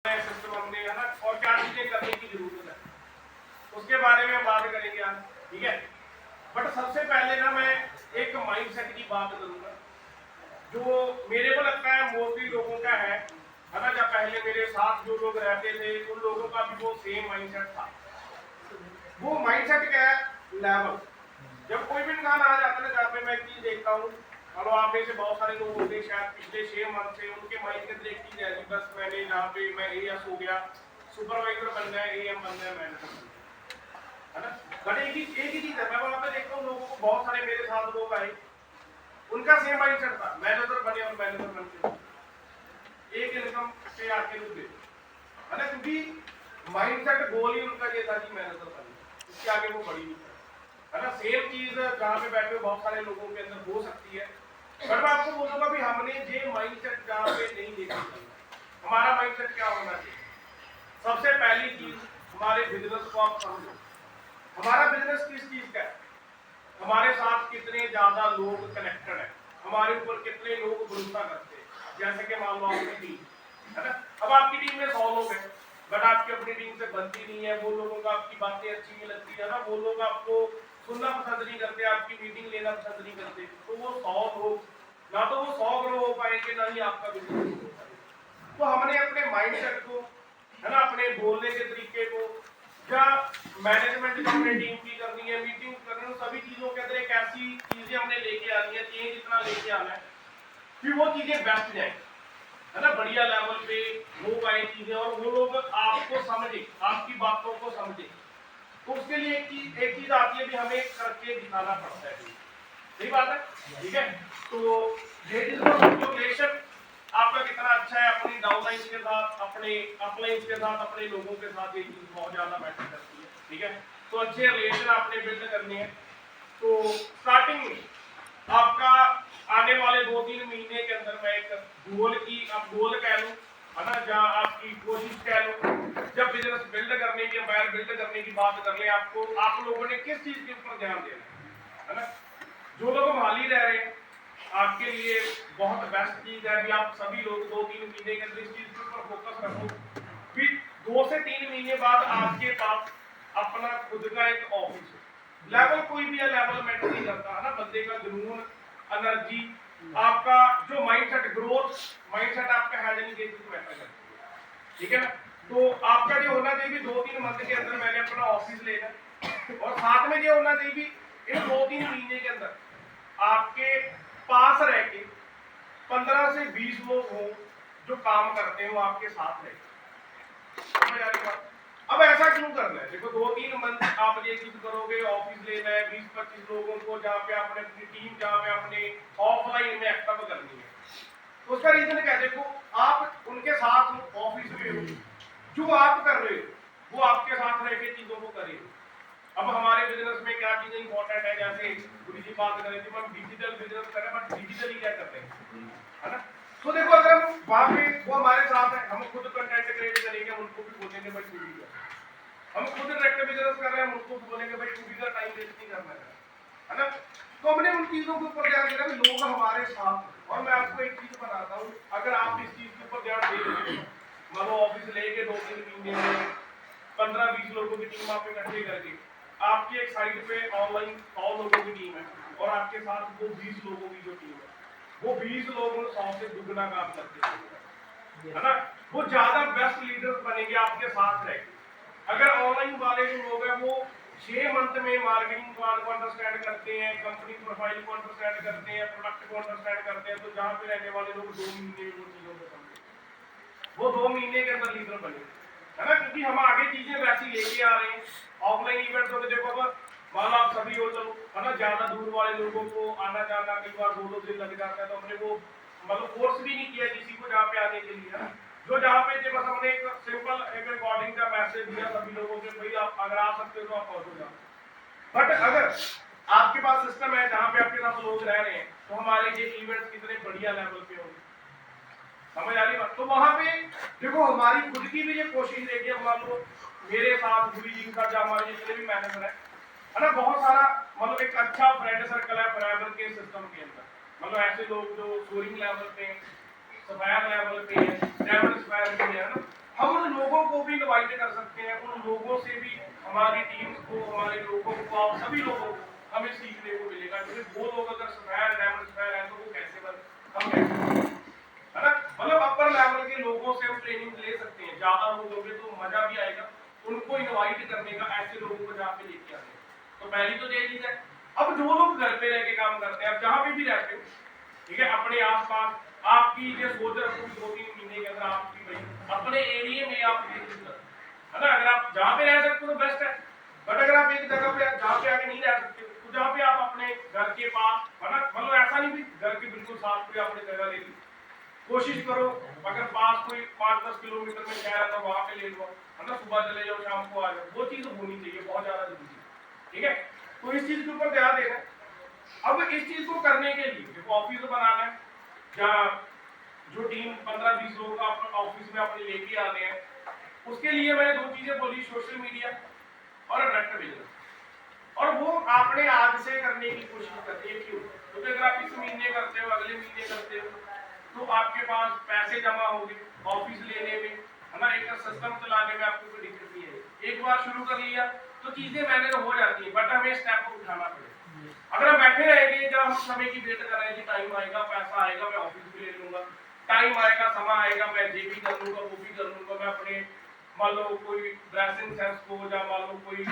System हमने है ना, और क्या चीजें करने की जरूरत है उसके बारे में बात करेंगे आज, ठीक है। बट सबसे पहले ना मैं एक माइंडसेट की बात करूंगा जो मेरे को लगता है मोस्टली लोगों का है ना। जब पहले मेरे साथ जो लोग रहते थे उन लोगों का भी वो सेम माइंडसेट था। वो माइंडसेट क्या है? लेवल। जब कोई भी इंसान आ जाता है जहाँ पे मैं एक चीज देखता हूँ, मतलब आप में से बहुत सारे लोग होंगे शायद पिछले 6 मंथ से उनके माइंड के अंदर एक चीज है कि बस मैंने जहाँ पे मैं एएस हो गया, सुपरवाइजर बनना है, एएम बनना है, मैनेजर है ना। बट एक ही चीज है, मैं वहां पे देखता हूँ लोगों को, बहुत सारे मेरे साथ लोग आए उनका सेम माइंडसेट था, मैनेजर बने और मैनेजर बनते एक इनकम पे आके रुके है ना, क्योंकि माइंडसेट गोल ही उनका ये था कि मैनेजर बने, इसके आगे वो बढ़ी नहीं है ना। सेम चीज जहाँ पे बैठे बहुत सारे लोगों के अंदर हो सकती है, बट मैं आपको बोलूंगा भी हमने ये माइंडसेट जहाँ पे नहीं देखा, हमारा माइंडसेट क्या होना चाहिए। सबसे पहली चीज, हमारे बिजनेस को आप समझो। हमारा बिजनेस किस चीज का है? हमारे साथ कितने ज्यादा लोग कनेक्टेड है, हमारे ऊपर कितने लोग भरोसा करते हैं। जैसे कि मान लो आपकी टीम है ना, अब आपकी टीम में 100 लोग हैं, बट आपकी अपनी टीम से बनती नहीं है, वो लोगों को आपकी बातें अच्छी नहीं लगती है ना, वो लोग आपको सुनना पसंद नहीं करते, आपकी मीटिंग लेना पसंद नहीं करते, तो वो 100 लोग ना तो वो 100 ग्रो हो पाएंगे, ना ही आपका बिजनेस हो पाएगा। तो हमने अपने माइंडसेट को है ना, अपने बोलने के तरीके को, क्या मैनेजमेंट अपने टीम की करनी है, मीटिंग करनी है, सभी चीजों के अंदर एक ऐसी चीजें हमने लेके आनी है, चेंज इतना लेके आना है कि वो चीजें बेस्ट जाए है ना, बढ़िया लेवल पे हो पाए चीजें, और वो लोग आपको समझे, आपकी बातों को समझे। तो उसके लिए एक चीज आती है भी हमें करके दिखाना पड़ता है, सही बात है, ठीक है। तो रिलेशन आपका कितना अच्छा है अपनी डाउनलाइन के साथ, अपने अपलाइन के साथ, अपने लोगों के साथ, ये चीज बहुत ज्यादा मैटर करती है, ठीक है। तो अच्छे रिलेशन आपने बिल्ड करने हैं। तो स्टार्टिंग में आपका आने वाले 2-3 महीने के अंदर मैं एक गोल की, आप गोल कह लो है ना, जहाँ आपकी कोशिश कह लो, जब बिजनेस बिल्ड करने की, एम्पायर बिल्ड करने की बात कर ले, आपको आप लोगों ने किस चीज के ऊपर ध्यान देना है ना। जो लोग मोहाली रह रहे हैं आपके लिए बहुत बेस्ट चीज है भी, आप सभी लोग 2-3 महीने के अंदर इस चीज के ऊपर फोकस रखो। फिर 2 से 3 महीने बाद आपके पास अपना खुद का एक ऑफिस है। लेवल कोई भी लेवल मैटर नहीं करता है ना, बंदे का जुनून, एनर्जी, आपका जो माइंडसेट, ग्रोथ माइंडसेट आपका है नहीं, ये चीज मैटर करती है, ठीक है ना। तो आपका जो होना चाहिए 2-3 मंथ के अंदर मैंने अपना ऑफिस लेना, और साथ में ये होना चाहिए इन 2-3 महीने के अंदर आपके पास रह के 15 से 20 लोग हों जो काम करते हैं, वो आपके साथ रहे। समझ आ रही बात? अब ऐसा क्यों करना है? देखो 2-3 मंथ आप ये चीज करोगे, ऑफिस लेना है 20-25 लोगों को, जहाँ पे आपने अपनी टीम, जहाँ पे अपने ऑफलाइन में एक्टिव करनी है। तो उसका रीजन क्या है? देखो आप उनके साथ ऑफिस में हो, जो आप कर रहे हो वो आपके साथ रह के चीजों को करें। अब हमारे बिजनेस में क्या चीजें इंपॉर्टेंट है, जैसे थोड़ी सी बात करें कि हम डिजिटल बिजनेस करें, बट डिजिटली क्या करते हैं है ना। तो देखो अगर हम वहां पे, वो हमारे साथ है, हम खुद कंटेंट क्रिएट करेंगे, हम उनको भी बोलेंगे भाई तू भी कर, हम खुद डायरेक्ट बिजनेस कर रहे हैं, हम उनको भी बोलेंगे भाई तू भी कर, टाइम वेस्ट नहीं करना है ना। तो हमने उन चीजों के ऊपर ध्यान देना, लोग हमारे साथ। और मैं आपको एक चीज बताता हूँ, अगर आप इस चीज के ऊपर ध्यान दे रहे हो, मानो ऑफिस लेके 2-3 महीने में 15-20 लोगों की टीम आप इकट्ठे करके, आपकी एक साइड पे ऑनलाइन 100 लोगों की टीम है, और आपके साथ वो 20 लोगों की जो टीम है, वो 20 लोग 100 से दुगना काम करते हैं है ना। वो ज्यादा बेस्ट लीडर्स बनेंगे आपके साथ रहेंगे। अगर ऑनलाइन वाले जो लोग हैं वो 6 मंथ में मार्केटिंग प्लान को अंडरस्टैंड करते हैं, कंपनी प्रोफाइल को अंडरस्टैंड करते हैं, प्रोडक्ट को अंडरस्टैंड करते हैं, तो जहाँ पे रहने वाले लोग 2 महीने में वो चीजों को समझे, वो 2 महीने के अंदर लीडर बने है ना। क्योंकि हम आगे चीजें वैसी लेके आ रहे हैं। ऑफलाइन इवेंट होते देखो, अब मान लो आप सभी हो, चलो है ना, ज्यादा दूर वाले लोगों को आना जाना कई बार 2-2 दिन लग जाता है, तो हमने वो मतलब फोर्स भी नहीं किया किसी को जहाँ पे आने के लिए, है ना। जो जहाँ पे थे बस हमने एक सिंपल एक रिकॉर्डिंग का मैसेज दिया सभी लोगों के, भाई आप अगर आ सकते हो तो आप पहुंचो जाओ। बट अगर आपके पास सिस्टम है जहाँ पे आपके साथ लोग रह रहे हैं, तो हमारे ये इवेंट्स कितने बढ़िया लेवल पे होंगे। समझ आ रही बात? तो वहां पे देखो हमारी खुद की भी ये कोशिश रहेगी। अब मान लो मेरे साथ गुरु जी का, जो हमारे जितने भी मैनेजर है ना, बहुत सारा मतलब एक अच्छा फ्रेंड सर्कल है फॉरएवर के सिस्टम के अंदर। मतलब ऐसे लोग जो सोरिंग लेवल पे, सफायर लेवल पे है, डायमंड स्क्वायर पे है ना, हम को भी इनवाइट कर सकते हैं, उन लोगों से भी हमारी टीम को, हमारे लोगों को, आप सभी लोगों को हमें सीखने को मिलेगा। क्योंकि वो लोग अगर सफायर डायमंड सफायर है तो वो कैसे बन, हम कैसे बनेंगे, है ना। मतलब अपर लेवल के लोगों से हम ट्रेनिंग ले सकते हैं, ज्यादा लोग होंगे तो मजा भी आएगा उनको इनवाइट करने का, ऐसे लोगों को जहाँ पे लेके आते हैं। तो पहली तो ये चीज है। अब जो लोग घर पे रह के काम करते हैं, अब जहाँ पे भी रहते हो, ठीक है, अपने आसपास आपकी ये सोच रखो कि 2-3 महीने के अंदर आपकी भाई अपने एरिया में आप है ना, अगर आप जहाँ पे रह सकते हो तो बेस्ट है। बट अगर आप एक जगह पे जहाँ पे आगे नहीं रह सकते तो जहाँ पे आप अपने घर के पास, है ना, मतलब ऐसा नहीं कि घर के बिल्कुल साथ कोई आपने जगह ले ली, कोशिश करो अगर पास कोई 5-10 किलोमीटर में शहर है तो वहां पे ले लो, है ना, सुबह चले जाओ शाम को आ जाओ, वो चीज होनी चाहिए, बहुत ज्यादा जरूरी है। ठीक है, तो इस चीज के ऊपर ध्यान देना है। अब इस चीज को करने के लिए देखो ऑफिस बनाना है, या जो टीम 15-20 लोगों का ऑफिस में अपने लेके आने हैं, उसके लिए मैंने 2 चीजें बोली, सोशल मीडिया और डायरेक्ट बिजनेस। और वो आपने आज से करने की कोशिश करनी है। क्यों? क्योंकि अगर आप इस महीने करते हो, अगले महीने करते हो, तो आपके पास पैसे जमा होंगे ऑफिस लेने में, है ना, एक सिस्टम चलाने में आपको कोई दिक्कत नहीं है। एक बार शुरू कर लिया तो चीजें मैनेज हो जाती है, बट हमें स्टेप उठाना पड़ेगा। अगर हम बैठे रहेंगे, जब हम समय की वेट कर रहे हैं कि टाइम आएगा, पैसा आएगा, मैं ऑफिस भी ले लूंगा, टाइम आएगा, समय आएगा, मैं ये भी कर लूंगा, वो भी कर लूंगा, मैं अपने मान लो कोई ड्रेसिंग सेंस को, या मान लो कोई